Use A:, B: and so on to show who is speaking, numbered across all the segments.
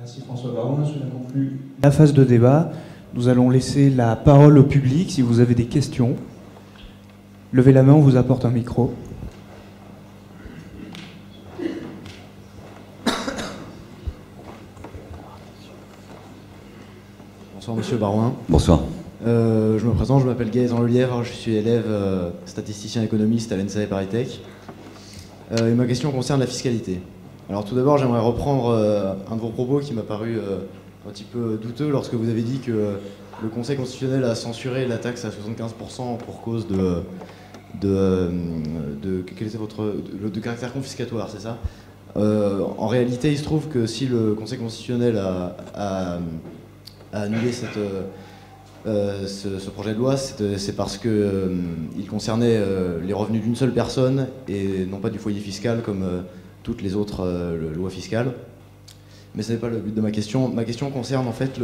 A: Merci François Baron. Cela conclut la phase de débat. Nous allons laisser la parole au public. Si vous avez des questions, levez la main, on vous apporte un micro.
B: Bonsoir Monsieur Barouin.
C: Bonsoir.
B: Je me présente, je m'appelle Gaëtan Lelièvre, je suis élève statisticien économiste à l'ENSA et Paris-Tech. Et ma question concerne la fiscalité. Alors tout d'abord, j'aimerais reprendre un de vos propos qui m'a paru un petit peu douteux lorsque vous avez dit que le Conseil constitutionnel a censuré la taxe à 75% pour cause quel était de caractère confiscatoire, c'est ça? En réalité, il se trouve que si le Conseil constitutionnel a annulé ce projet de loi, c'est parce qu'il concernait les revenus d'une seule personne et non pas du foyer fiscal comme toutes les autres lois fiscales. Mais ce n'est pas le but de ma question. Ma question concerne en fait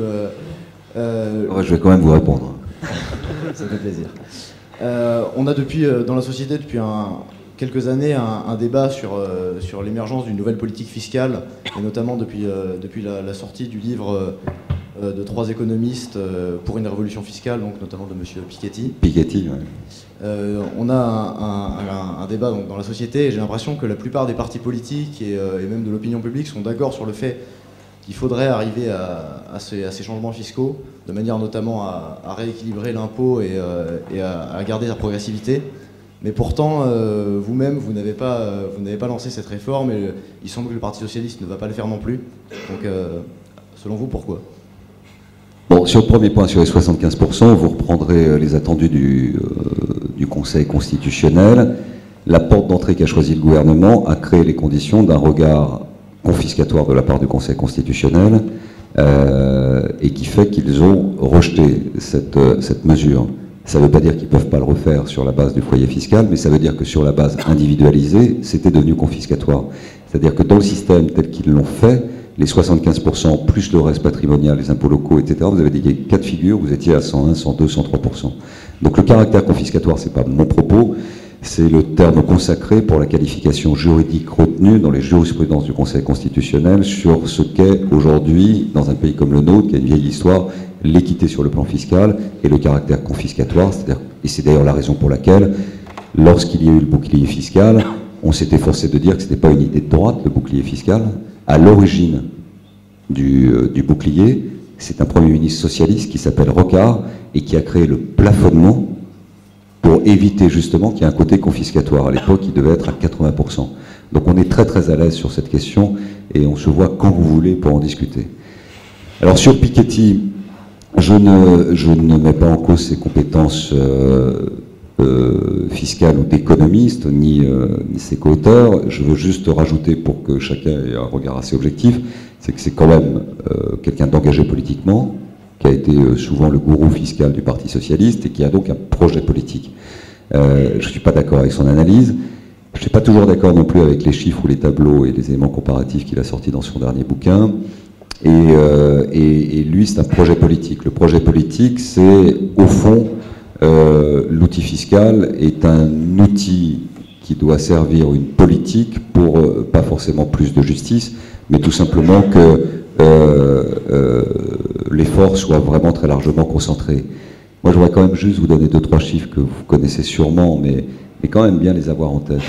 C: Je vais quand même vous répondre.
B: Ça me fait plaisir. On a dans la société depuis quelques années un débat sur l'émergence d'une nouvelle politique fiscale, et notamment depuis la sortie du livre de 3 économistes pour une révolution fiscale, donc notamment de M. Piketty.
C: Piketty, oui.
B: On a un débat donc, dans la société, et j'ai l'impression que la plupart des partis politiques et même de l'opinion publique sont d'accord sur le fait qu'il faudrait arriver à ces changements fiscaux, de manière notamment à rééquilibrer l'impôt et à garder sa progressivité. Mais pourtant, vous-même, vous n'avez pas lancé cette réforme, et il semble que le Parti socialiste ne va pas le faire non plus. Donc, selon vous, pourquoi ?
C: Bon, sur le premier point, sur les 75%, vous reprendrez les attendus du Conseil constitutionnel. La porte d'entrée qu'a choisi le gouvernement a créé les conditions d'un regard confiscatoire de la part du Conseil constitutionnel et qui fait qu'ils ont rejeté cette mesure. Ça ne veut pas dire qu'ils ne peuvent pas le refaire sur la base du foyer fiscal, mais ça veut dire que sur la base individualisée, c'était devenu confiscatoire. C'est-à-dire que dans le système tel qu'ils l'ont fait, les 75% plus le reste patrimonial, les impôts locaux, etc., vous avez des cas de figure, vous étiez à 101, 102, 103%. Donc le caractère confiscatoire, ce n'est pas mon propos, c'est le terme consacré pour la qualification juridique retenue dans les jurisprudences du Conseil constitutionnel sur ce qu'est aujourd'hui, dans un pays comme le nôtre, qui a une vieille histoire, l'équité sur le plan fiscal et le caractère confiscatoire. Et c'est d'ailleurs la raison pour laquelle, lorsqu'il y a eu le bouclier fiscal, on s'est efforcé de dire que ce n'était pas une idée de droite, le bouclier fiscal. À l'origine du bouclier, c'est un Premier ministre socialiste qui s'appelle Rocard et qui a créé le plafonnement pour éviter justement qu'il y ait un côté confiscatoire. À l'époque, il devait être à 80%. Donc on est très très à l'aise sur cette question et on se voit quand vous voulez pour en discuter. Alors sur Piketty, je ne mets pas en cause ses compétences fiscales ou d'économiste, ni ses co-auteurs. Je veux juste rajouter, pour que chacun ait un regard assez objectif, c'est que c'est quand même quelqu'un d'engagé politiquement, qui a été souvent le gourou fiscal du Parti socialiste et qui a donc un projet politique. Je ne suis pas d'accord avec son analyse. Je ne suis pas toujours d'accord non plus avec les chiffres ou les tableaux et les éléments comparatifs qu'il a sortis dans son dernier bouquin. Et lui, c'est un projet politique. Le projet politique, c'est, au fond, l'outil fiscal est un outil qui doit servir une politique pour, pas forcément plus de justice, mais tout simplement que l'effort soit vraiment très largement concentré. Moi, je voudrais quand même juste vous donner 2-3 chiffres que vous connaissez sûrement, mais quand même bien les avoir en tête.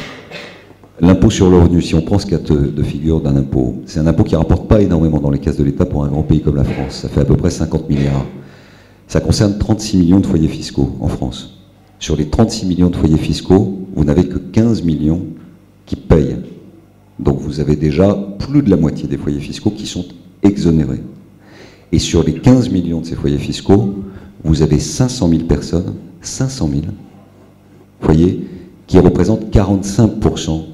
C: L'impôt sur le revenu, si on prend ce cas de figure d'un impôt, c'est un impôt qui ne rapporte pas énormément dans les caisses de l'État pour un grand pays comme la France. Ça fait à peu près 50 milliards. Ça concerne 36 millions de foyers fiscaux en France. Sur les 36 millions de foyers fiscaux, vous n'avez que 15 millions qui payent. Donc vous avez déjà plus de la moitié des foyers fiscaux qui sont exonérés. Et sur les 15 millions de ces foyers fiscaux, vous avez 500 000 personnes, 500 000 foyers, qui représentent 45%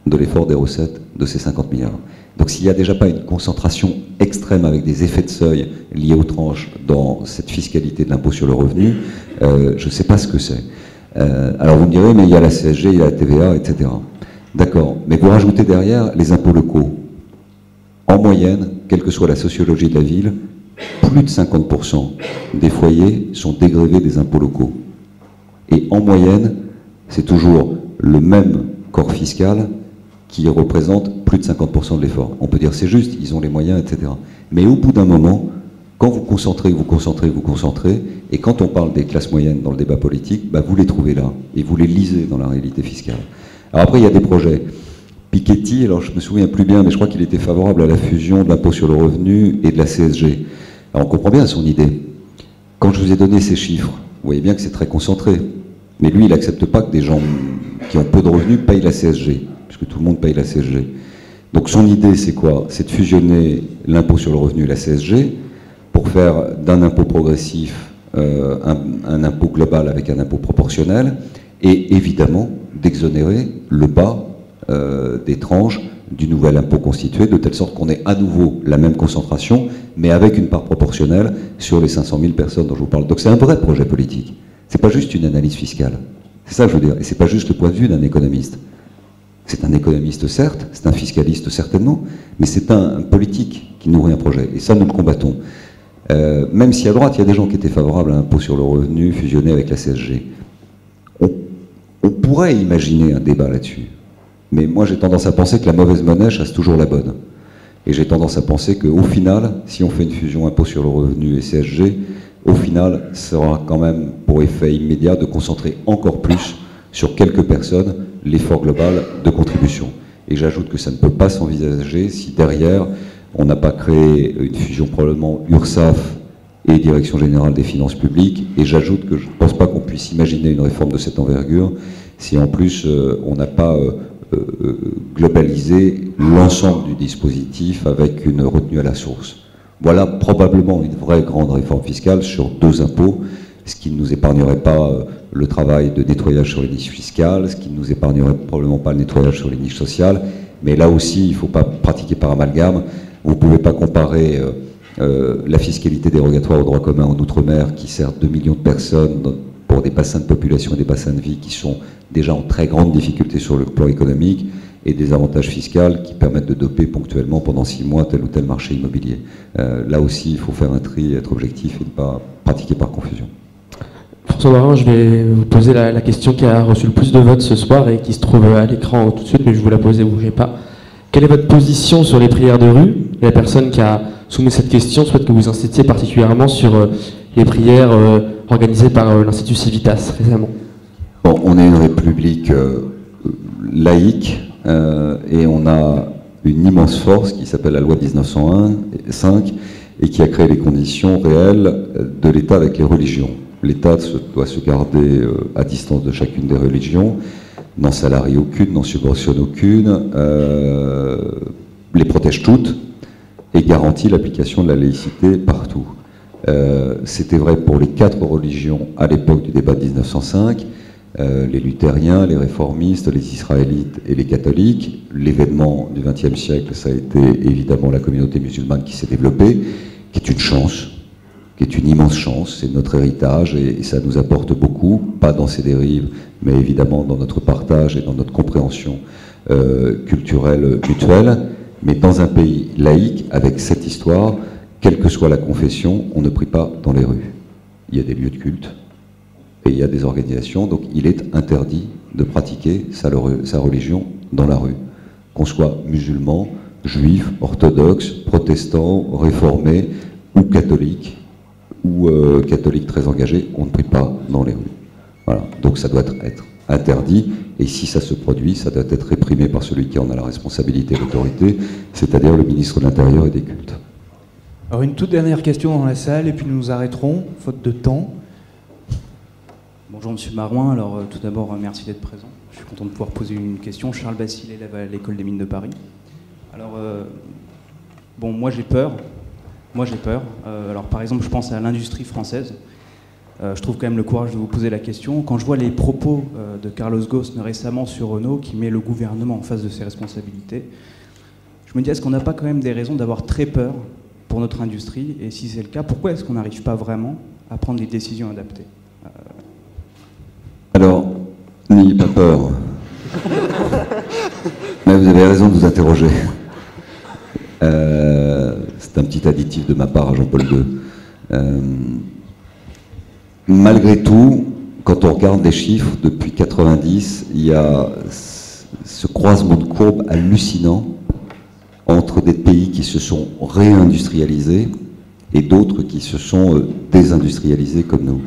C: de l'effort des recettes de ces 50 milliards. Donc s'il n'y a déjà pas une concentration extrême avec des effets de seuil liés aux tranches dans cette fiscalité de l'impôt sur le revenu, je ne sais pas ce que c'est. Alors vous me direz, mais il y a la CSG, il y a la TVA, etc. D'accord, mais vous rajoutez derrière les impôts locaux. En moyenne, quelle que soit la sociologie de la ville, plus de 50% des foyers sont dégrevés des impôts locaux. Et en moyenne, c'est toujours le même corps fiscal qui représente plus de 50% de l'effort. On peut dire c'est juste, ils ont les moyens, etc. Mais au bout d'un moment, quand vous concentrez, et quand on parle des classes moyennes dans le débat politique, bah vous les trouvez là, et vous les lisez dans la réalité fiscale. Alors après, il y a des projets. Piketty, alors je me souviens plus bien, mais je crois qu'il était favorable à la fusion de l'impôt sur le revenu et de la CSG. Alors on comprend bien son idée. Quand je vous ai donné ces chiffres, vous voyez bien que c'est très concentré. Mais lui, il n'accepte pas que des gens qui ont peu de revenus payent la CSG, puisque tout le monde paye la CSG. Donc son idée, c'est quoi? C'est de fusionner l'impôt sur le revenu et la CSG pour faire d'un impôt progressif un impôt global avec un impôt proportionnel, et évidemment d'exonérer le bas des tranches du nouvel impôt constitué, de telle sorte qu'on ait à nouveau la même concentration, mais avec une part proportionnelle sur les 500 000 personnes dont je vous parle. Donc c'est un vrai projet politique. C'est pas juste une analyse fiscale. C'est ça que je veux dire. Et c'est pas juste le point de vue d'un économiste. C'est un économiste, certes, c'est un fiscaliste, certainement, mais c'est un politique qui nourrit un projet. Et ça, nous le combattons. Même si à droite, il y a des gens qui étaient favorables à l'impôt sur le revenu fusionné avec la CSG. On pourrait imaginer un débat là-dessus. Mais moi, j'ai tendance à penser que la mauvaise monnaie chasse toujours la bonne. Et j'ai tendance à penser qu'au final, si on fait une fusion impôt sur le revenu et CSG, au final, ça aura quand même pour effet immédiat de concentrer encore plus sur quelques personnes l'effort global de contribution. Et j'ajoute que ça ne peut pas s'envisager si derrière, on n'a pas créé une fusion probablement URSSAF et Direction Générale des Finances Publiques. Et j'ajoute que je ne pense pas qu'on puisse imaginer une réforme de cette envergure si en plus on n'a pas globalisé l'ensemble du dispositif avec une retenue à la source. Voilà probablement une vraie grande réforme fiscale sur 2 impôts, ce qui ne nous épargnerait pas le travail de nettoyage sur les niches fiscales, ce qui ne nous épargnerait probablement pas le nettoyage sur les niches sociales. Mais là aussi, il ne faut pas pratiquer par amalgame. Vous ne pouvez pas comparer la fiscalité dérogatoire au droit commun en Outre-mer, qui sert 2 millions de personnes pour des bassins de population et des bassins de vie qui sont déjà en très grande difficulté sur le plan économique, et des avantages fiscaux qui permettent de doper ponctuellement pendant 6 mois tel ou tel marché immobilier. Là aussi, il faut faire un tri, être objectif et ne pas pratiquer par confusion.
D: François Barin, je vais vous poser la question qui a reçu le plus de votes ce soir et qui se trouve à l'écran tout de suite, mais je vous la poser, vous ne bougez pas. Quelle est votre position sur les prières de rue? La personne qui a soumis cette question souhaite que vous insistiez particulièrement sur les prières organisées par l'Institut Civitas récemment.
C: Bon, on est une république laïque et on a une immense force qui s'appelle la loi de 1905 et qui a créé les conditions réelles de l'État avec les religions. L'État doit se garder à distance de chacune des religions, n'en salarie aucune, n'en subventionne aucune, les protège toutes et garantit l'application de la laïcité partout. C'était vrai pour les 4 religions à l'époque du débat de 1905, les luthériens, les réformistes, les israélites et les catholiques. L'événement du XXe siècle, ça a été évidemment la communauté musulmane qui s'est développée, qui est une chance, qui est une immense chance, c'est notre héritage et ça nous apporte beaucoup, pas dans ses dérives, mais évidemment dans notre partage et dans notre compréhension culturelle mutuelle. Mais dans un pays laïque, avec cette histoire, quelle que soit la confession, on ne prie pas dans les rues. Il y a des lieux de culte et il y a des organisations, donc il est interdit de pratiquer sa religion dans la rue. Qu'on soit musulman, juif, orthodoxe, protestant, réformé ou catholique très engagé, on ne prie pas dans les rues. Voilà. Donc ça doit être interdit, et si ça se produit, ça doit être réprimé par celui qui en a la responsabilité et l'autorité, c'est-à-dire le ministre de l'Intérieur et des cultes.
A: Alors une toute dernière question dans la salle, et puis nous nous arrêterons, faute de temps.
E: Bonjour Monsieur Marouin, alors tout d'abord merci d'être présent. Je suis content de pouvoir poser une question. Charles Basile, élève à l'école des mines de Paris. Alors, bon, moi j'ai peur. Alors par exemple, je pense à l'industrie française. Je trouve quand même le courage de vous poser la question. Quand je vois les propos de Carlos Ghosn récemment sur Renault, qui met le gouvernement en face de ses responsabilités, je me dis, est-ce qu'on n'a pas quand même des raisons d'avoir très peur pour notre industrie? Et si c'est le cas, pourquoi est-ce qu'on n'arrive pas vraiment à prendre des décisions adaptées?
C: Alors, n'ayez pas peur. Mais vous avez raison de vous interroger. C'est un petit additif de ma part à Jean-Paul II. Malgré tout, quand on regarde les chiffres, depuis 90, il y a ce croisement de courbes hallucinant entre des pays qui se sont réindustrialisés et d'autres qui se sont désindustrialisés comme nous.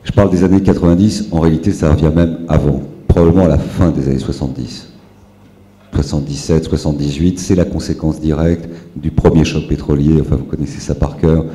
C: Je parle des années 90, en réalité ça revient même avant, probablement à la fin des années 70. 77, 78, c'est la conséquence directe du premier choc pétrolier, enfin vous connaissez ça par cœur,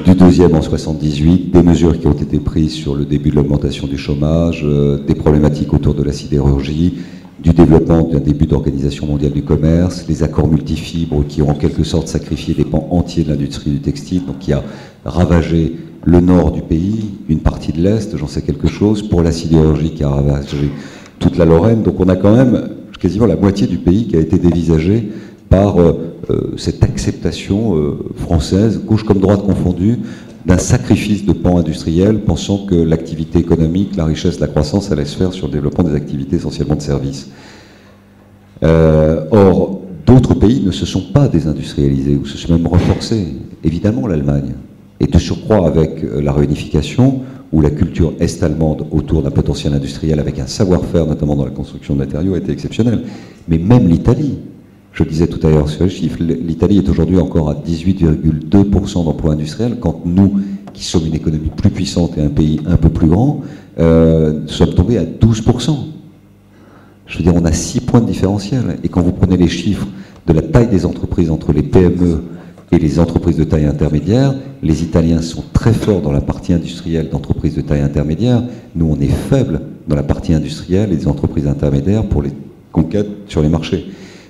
C: du deuxième en 78, des mesures qui ont été prises sur le début de l'augmentation du chômage, des problématiques autour de la sidérurgie, du développement d'un début d'organisation mondiale du commerce, les accords multifibres qui ont en quelque sorte sacrifié des pans entiers de l'industrie du textile, donc qui a ravagé le nord du pays, une partie de l'est, j'en sais quelque chose, pour la sidérurgie qui a ravagé toute la Lorraine. Donc on a quand même quasiment la moitié du pays qui a été dévisagé par cette acceptation française, gauche comme droite confondue, d'un sacrifice de pans industriels, pensant que l'activité économique, la richesse, la croissance allait se faire sur le développement des activités essentiellement de services. Or, d'autres pays ne se sont pas désindustrialisés, ou se sont même renforcés. Évidemment, l'Allemagne. Et de surcroît, avec la réunification, où la culture est-allemande autour d'un potentiel industriel avec un savoir-faire, notamment dans la construction de matériaux, a été exceptionnelle. Mais même l'Italie, je disais tout à l'heure sur les chiffres, l'Italie est aujourd'hui encore à 18,2% d'emploi industriel, quand nous, qui sommes une économie plus puissante et un pays un peu plus grand, sommes tombés à 12%. Je veux dire, on a 6 points de différentiel. Et quand vous prenez les chiffres de la taille des entreprises entre les PME et les entreprises de taille intermédiaire, les Italiens sont très forts dans la partie industrielle d'entreprises de taille intermédiaire. Nous, on est faibles dans la partie industrielle et des entreprises intermédiaires pour les conquêtes sur les marchés.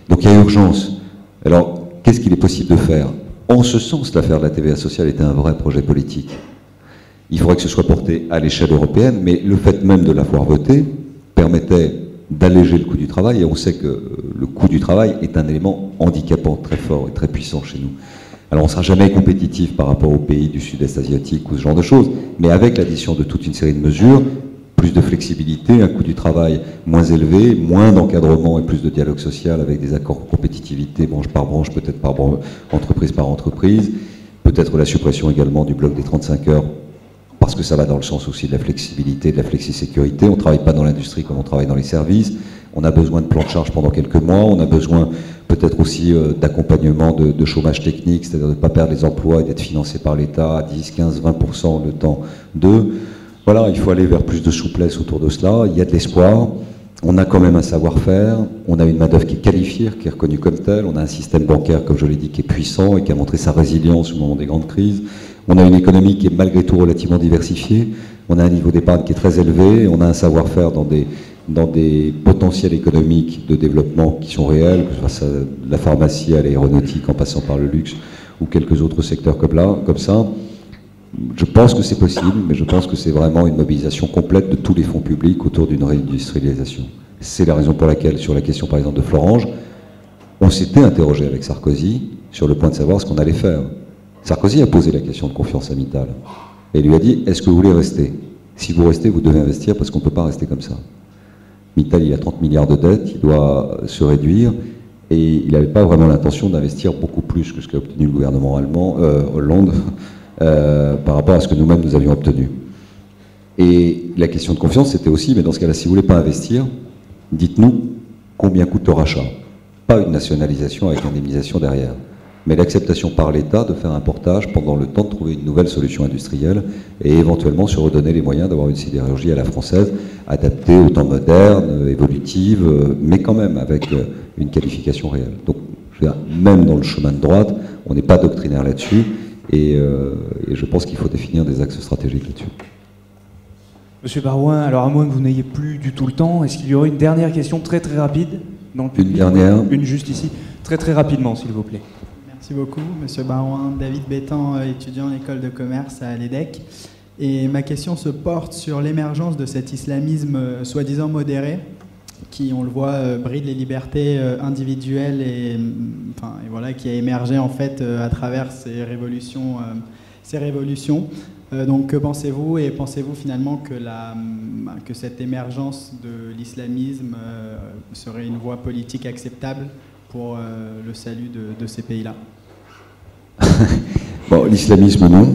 C: Donc il y a urgence. Alors, qu'est-ce qu'il est possible de faire? En ce sens, l'affaire de la TVA sociale était un vrai projet politique. Il faudrait que ce soit porté à l'échelle européenne, mais le fait même de l'avoir voté permettait d'alléger le coût du travail, et on sait que le coût du travail est un élément handicapant très fort et très puissant chez nous. Alors on ne sera jamais compétitif par rapport aux pays du sud-est asiatique ou ce genre de choses, mais avec l'addition de toute une série de mesures, plus de flexibilité, un coût du travail moins élevé, moins d'encadrement et plus de dialogue social avec des accords de compétitivité, branche par branche, peut-être par entreprise par entreprise, peut-être la suppression également du bloc des 35 heures, parce que ça va dans le sens aussi de la flexibilité, de la flexi-sécurité. On ne travaille pas dans l'industrie comme on travaille dans les services. On a besoin de plans de charge pendant quelques mois. On a besoin peut-être aussi d'accompagnement de chômage technique, c'est-à-dire de ne pas perdre les emplois et d'être financé par l'État à 10, 15, 20% le temps de... Voilà, il faut aller vers plus de souplesse autour de cela. Il y a de l'espoir. On a quand même un savoir-faire. On a une main-d'œuvre qui est qualifiée, qui est reconnue comme telle. On a un système bancaire, comme je l'ai dit, qui est puissant et qui a montré sa résilience au moment des grandes crises. On a une économie qui est malgré tout relativement diversifiée. On a un niveau d'épargne qui est très élevé. On a un savoir-faire dans des potentiels économiques de développement qui sont réels, que ce soit de la pharmacie à l'aéronautique en passant par le luxe ou quelques autres secteurs comme ça. Je pense que c'est possible, mais je pense que c'est vraiment une mobilisation complète de tous les fonds publics autour d'une réindustrialisation. C'est la raison pour laquelle, sur la question par exemple de Florange, on s'était interrogé avec Sarkozy sur le point de savoir ce qu'on allait faire. Sarkozy a posé la question de confiance à Mittal et lui a dit: est-ce que vous voulez rester? Si vous restez, vous devez investir parce qu'on ne peut pas rester comme ça. Mittal, il a 30 milliards de dettes, il doit se réduire et il n'avait pas vraiment l'intention d'investir beaucoup plus que ce qu'a obtenu le gouvernement allemand, Hollande, par rapport à ce que nous-mêmes nous avions obtenu. Et la question de confiance, c'était aussi, mais dans ce cas-là, si vous ne voulez pas investir, dites-nous combien coûte le rachat. Pas une nationalisation avec indemnisation derrière, mais l'acceptation par l'État de faire un portage pendant le temps de trouver une nouvelle solution industrielle et éventuellement se redonner les moyens d'avoir une sidérurgie à la française, adaptée au temps moderne, évolutive, mais quand même avec une qualification réelle. Donc, je veux dire, même dans le chemin de droite, on n'est pas doctrinaire là-dessus. Et je pense qu'il faut définir des axes stratégiques là-dessus.
A: Monsieur Barouin, alors à moins que vous n'ayez plus du tout le temps, est-ce qu'il y aurait une dernière question très très rapide dans le public?
C: Une dernière?
A: Une juste ici. Très très rapidement, s'il vous plaît.
F: Merci beaucoup, Monsieur Barouin. David Bétan, étudiant à l'école de commerce à l'EDEC. Et ma question se porte sur l'émergence de cet islamisme soi-disant modéré, qui, on le voit, bride les libertés individuelles et voilà, qui a émergé en fait à travers ces révolutions. Donc, que pensez-vous? Et pensez-vous finalement que cette émergence de l'islamisme serait une voie politique acceptable pour le salut de ces pays-là?
C: Bon, l'islamisme, non.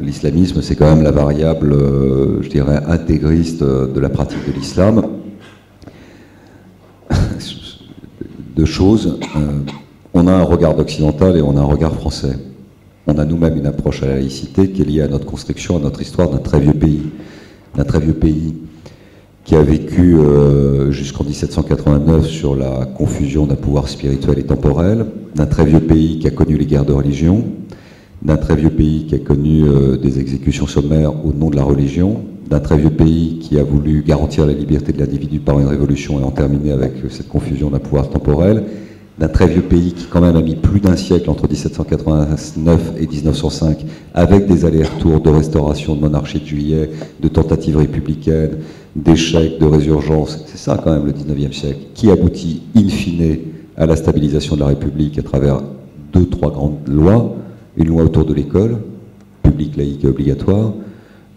C: L'islamisme, c'est quand même la variable, je dirais, intégriste de la pratique de l'islam. deux choses. On a un regard occidental et on a un regard français. On a nous-mêmes une approche à la laïcité qui est liée à notre construction, à notre histoire d'un très vieux pays. D'un très vieux pays qui a vécu jusqu'en 1789 sur la confusion d'un pouvoir spirituel et temporel, d'un très vieux pays qui a connu les guerres de religion, d'un très vieux pays qui a connu des exécutions sommaires au nom de la religion, d'un très vieux pays qui a voulu garantir la liberté de l'individu par une révolution et en terminer avec cette confusion d'un pouvoir temporel, d'un très vieux pays qui quand même a mis plus d'un siècle entre 1789 et 1905 avec des allers-retours de restauration, de monarchie de juillet, de tentatives républicaines, d'échecs, de résurgence, c'est ça quand même le 19e siècle, qui aboutit in fine à la stabilisation de la République à travers 2-3 grandes lois, une loi autour de l'école, publique, laïque et obligatoire,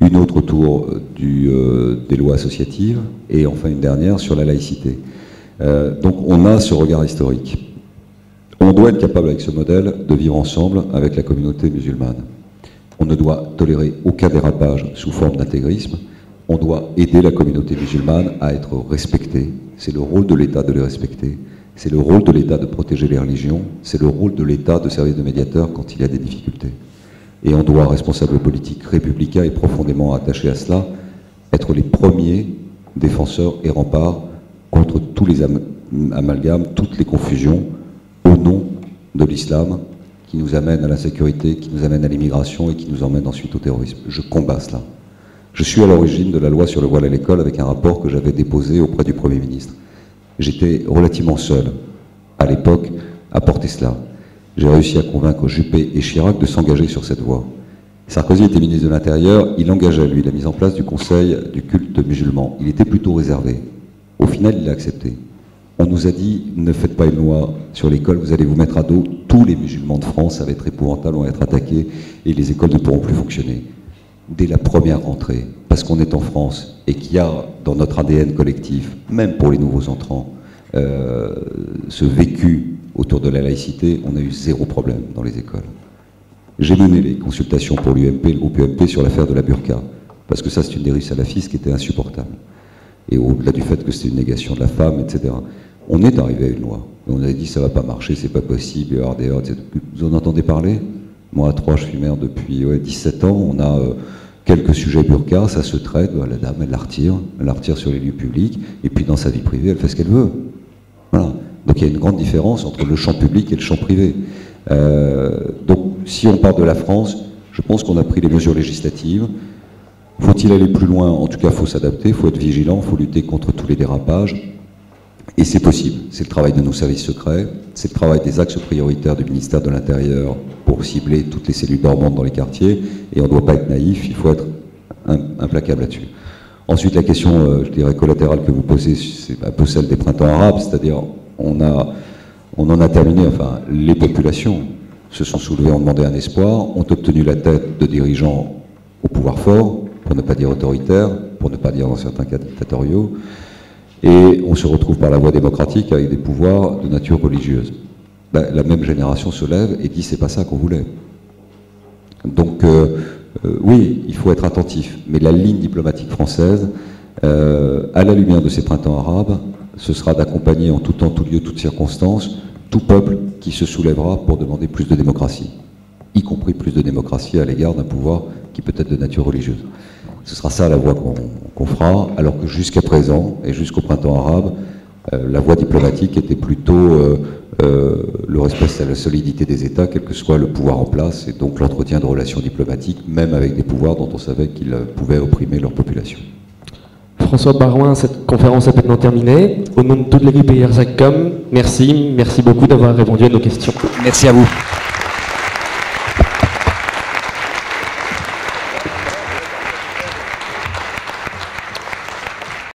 C: une autre autour des lois associatives, et enfin une dernière sur la laïcité. Donc on a ce regard historique. On doit être capable avec ce modèle de vivre ensemble avec la communauté musulmane. On ne doit tolérer aucun dérapage sous forme d'intégrisme. On doit aider la communauté musulmane à être respectée. C'est le rôle de l'État de les respecter. C'est le rôle de l'État de protéger les religions. C'est le rôle de l'État de servir de médiateur quand il y a des difficultés. Et on doit, responsables politiques républicains et profondément attachés à cela, être les premiers défenseurs et remparts contre tous les amalgames, toutes les confusions au nom de l'islam qui nous amène à l'insécurité, qui nous amène à l'immigration et qui nous emmène ensuite au terrorisme. Je combats cela. Je suis à l'origine de la loi sur le voile à l'école avec un rapport que j'avais déposé auprès du Premier ministre. J'étais relativement seul à l'époque à porter cela. J'ai réussi à convaincre Juppé et Chirac de s'engager sur cette voie. Sarkozy était ministre de l'Intérieur, il engageait, lui, la mise en place du Conseil du culte musulman. Il était plutôt réservé. Au final, il l'a accepté. On nous a dit, ne faites pas une loi sur l'école, vous allez vous mettre à dos tous les musulmans de France, ça va être épouvantable, on va être attaqués, et les écoles ne pourront plus fonctionner. Dès la première rentrée, parce qu'on est en France, et qu'il y a dans notre ADN collectif, même pour les nouveaux entrants, ce vécu autour de la laïcité, on a eu zéro problème dans les écoles. J'ai mené les consultations pour l'UMP, le groupe UMP, sur l'affaire de la burqa, parce que ça c'est une dérive salafiste qui était insupportable. Et au-delà du fait que c'était une négation de la femme, etc. On est arrivé à une loi. On a dit ça va pas marcher, c'est pas possible, il va y avoir des heurts, etc. Vous en entendez parler? Moi à Troyes, je suis maire depuis 17 ans, on a quelques sujets burqa, ça se traite, la dame elle la retire sur les lieux publics, et puis dans sa vie privée, elle fait ce qu'elle veut. Voilà. Donc il y a une grande différence entre le champ public et le champ privé. Donc si on part de la France, je pense qu'on a pris les mesures législatives. Faut-il aller plus loin? En tout cas, il faut s'adapter, il faut être vigilant, il faut lutter contre tous les dérapages. Et c'est possible. C'est le travail de nos services secrets, c'est le travail des axes prioritaires du ministère de l'Intérieur pour cibler toutes les cellules dormantes dans les quartiers. Et on ne doit pas être naïf, il faut être implacable là-dessus. Ensuite, la question, je dirais, collatérale que vous posez, c'est un peu celle des printemps arabes, c'est-à-dire on en a terminé, enfin, les populations se sont soulevées, ont demandé un espoir, ont obtenu la tête de dirigeants au pouvoir fort, pour ne pas dire autoritaire, pour ne pas dire dans certains cas dictatoriaux, et on se retrouve par la voie démocratique avec des pouvoirs de nature religieuse. La même génération se lève et dit c'est pas ça qu'on voulait. Donc oui, il faut être attentif, mais la ligne diplomatique française, à la lumière de ces printemps arabes, ce sera d'accompagner en tout temps, tout lieu, toutes circonstances, tout peuple qui se soulèvera pour demander plus de démocratie, y compris plus de démocratie à l'égard d'un pouvoir qui peut être de nature religieuse. Ce sera ça la voie qu'on fera, alors que jusqu'à présent, et jusqu'au printemps arabe, la voie diplomatique était plutôt le respect de la solidité des États, quel que soit le pouvoir en place, et donc l'entretien de relations diplomatiques, même avec des pouvoirs dont on savait qu'ils pouvaient opprimer leur population.
D: François Barouin, cette conférence est maintenant terminée. Au nom de toute l'équipe IRSACOM, merci beaucoup d'avoir répondu à nos questions.
G: Merci à vous.